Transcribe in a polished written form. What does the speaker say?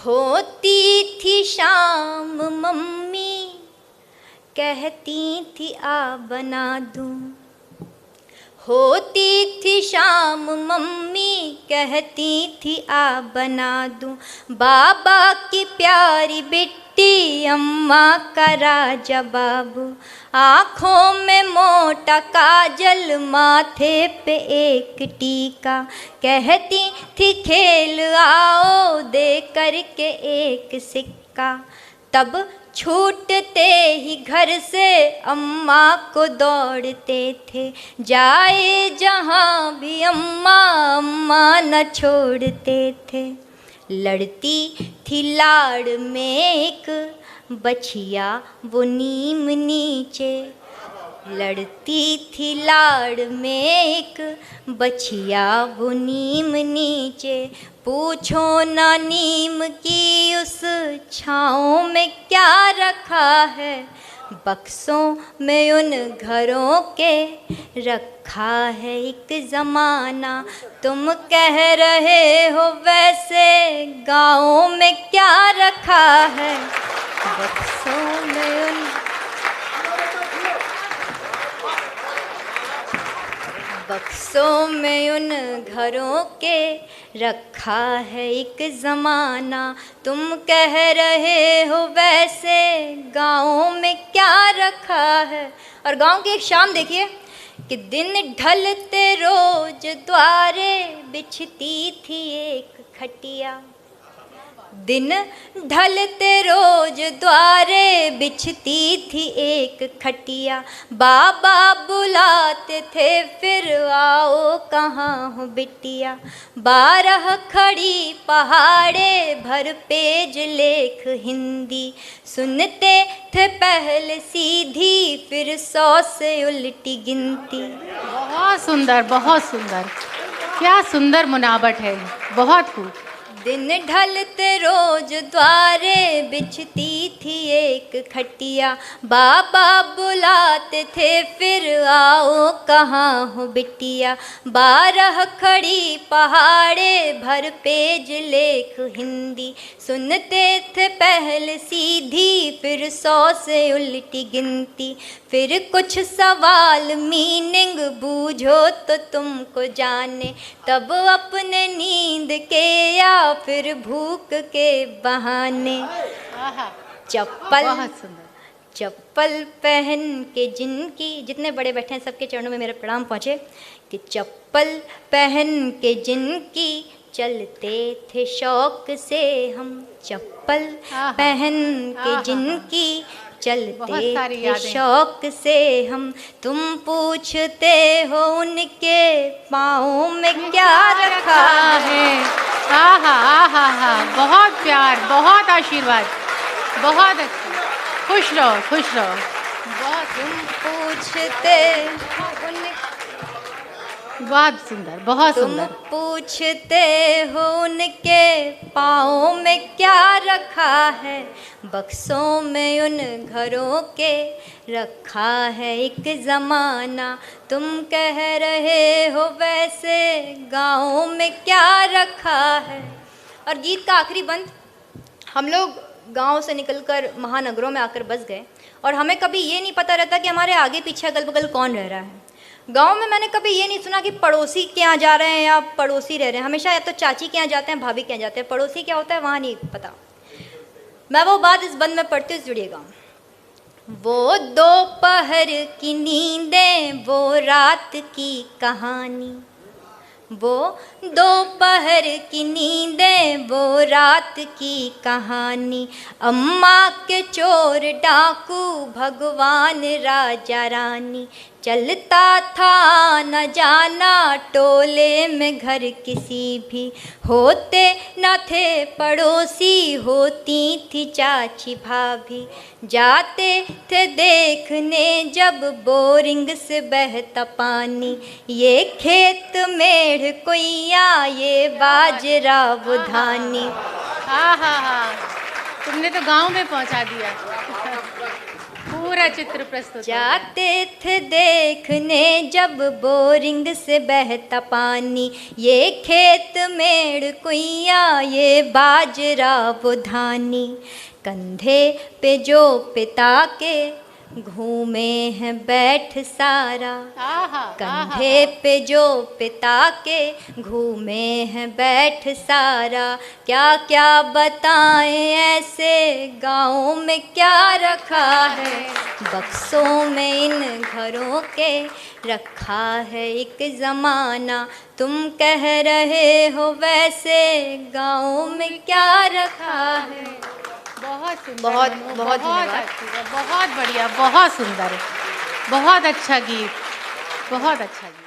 होती थी शाम मम्मी कहती थी आ बना दूं। होती थी शाम मम्मी कहती थी आ बना दूं। बाबा की प्यारी बिट्टी अम्मा का राजा बाबू। आँखों में मोटा काजल माथे पे एक टीका। कहती थी खेल आओ दे करके एक सिक्का। तब छूटते ही घर से अम्मा को दौड़ते थे। जाए जहाँ भी अम्मा अम्मा न छोड़ते थे। लड़ती थी लाड़ में एक बछिया वो नीम नीचे। लड़ती थी लाड़ में एक बछिया वो नीम नीचे। पूछो ना नीम की उस छाँव में क्या रखा है। बक्सों में उन घरों के रखा है एक ज़माना। तुम कह रहे हो वैसे गाँव में क्या रखा है। बक्सों में उन बक्सों में उन घरों के रखा है एक ज़माना। तुम कह रहे हो वैसे गाँव में क्या रखा है। और गाँव की एक शाम देखिए कि दिन ढलते रोज द्वारे बिछती थी एक खटिया। दिन ढलते रोज द्वारे बिछती थी एक खटिया। बाबा बुलाते थे फिर आओ कहाँ हो बिटिया। 12 खड़ी पहाड़े भर पेज लेख हिंदी। सुनते थे पहले सीधी फिर 100 से उल्टी गिनती। बहुत सुंदर, बहुत सुंदर, क्या सुंदर मुनाबट है, बहुत खूब। दिन ढलते रोज द्वारे बिछती थी एक खटिया। बाबा बुलाते थे फिर आओ कहाँ हो बिटिया। 12 खड़ी पहाड़े भर पेज लेख हिंदी। सुनते थे पहले सीधी फिर 100 से उल्टी गिनती। फिर कुछ सवाल मीनिंग बूझो तो तुमको जाने। तब अपने नींद के या फिर भूख के बहाने। चप्पल पहन के जिनकी, जितने बड़े बैठे हैं सबके चरणों में मेरा प्रणाम पहुँचे, कि चप्पल पहन के जिनकी चलते थे शौक से हम। चप्पल पहन के जिनकी चलते थे शौक से हम। तुम पूछते हो उनके पाँव में क्या रखा है। आहा आहा आहा, बहुत प्यार, बहुत आशीर्वाद, बहुत अच्छा। खुश रहो, खुश रहो। बहुत तुम पूछते बहुत सुंदर, बहुत सुंदर। तुम पूछते हो उनके पाँव में क्या रखा है। बक्सों में उन घरों के रखा है एक ज़माना। तुम कह रहे हो वैसे गाँव में क्या रखा है। और गीत का आखिरी बंद, हम लोग गांव से निकलकर महानगरों में आकर बस गए और हमें कभी ये नहीं पता रहता कि हमारे आगे पीछे अगल बगल कौन रह रहा है। गांव में मैंने कभी ये नहीं सुना कि पड़ोसी के यहाँ जा रहे हैं या पड़ोसी रह रहे हैं। हमेशा या तो चाची के यहाँ जाते हैं, भाभी के यहाँ जाते हैं। पड़ोसी क्या होता है वहाँ नहीं पता। मैं वो बात इस बंद में पढ़ती हूँ, जुड़िएगा। वो दोपहर की नींदें, वो रात की कहानी। वो दोपहर की नींदें, वो रात की कहानी। अम्मा के चोर डाकू भगवान राजा रानी। चलता था न जाना टोले में घर किसी भी। होते न थे पड़ोसी, होती थी चाची भाभी। जाते थे देखने जब बोरिंग से बहता पानी। ये खेत मेढ़ कोइया, ये बाजरा वो धानी। हाँ हाँ हाँ, तुमने तो गांव में पहुंचा दिया। पूरा चित्र प्रस्तुत हो गया। जाते थे देखने जब बोरिंग से बहता पानी, ये खेत मेड़ कुइया ये बाजरा वो धानी। कंधे पे जो पिता के घूमे हैं बैठ सारा, आहा, कंधे पे जो पिता के घूमे हैं बैठ सारा। क्या क्या बताएं ऐसे गाँव में क्या रखा है, बक्सों में इन घरों के रखा है एक ज़माना। तुम कह रहे हो वैसे गाँव में क्या रखा है। बहुत सुंदर, बहुत बहुत बहुत धन्यवाद। अच्छी है, बहुत बढ़िया, बहुत सुंदर, बहुत अच्छा गीत, बहुत अच्छा गीत।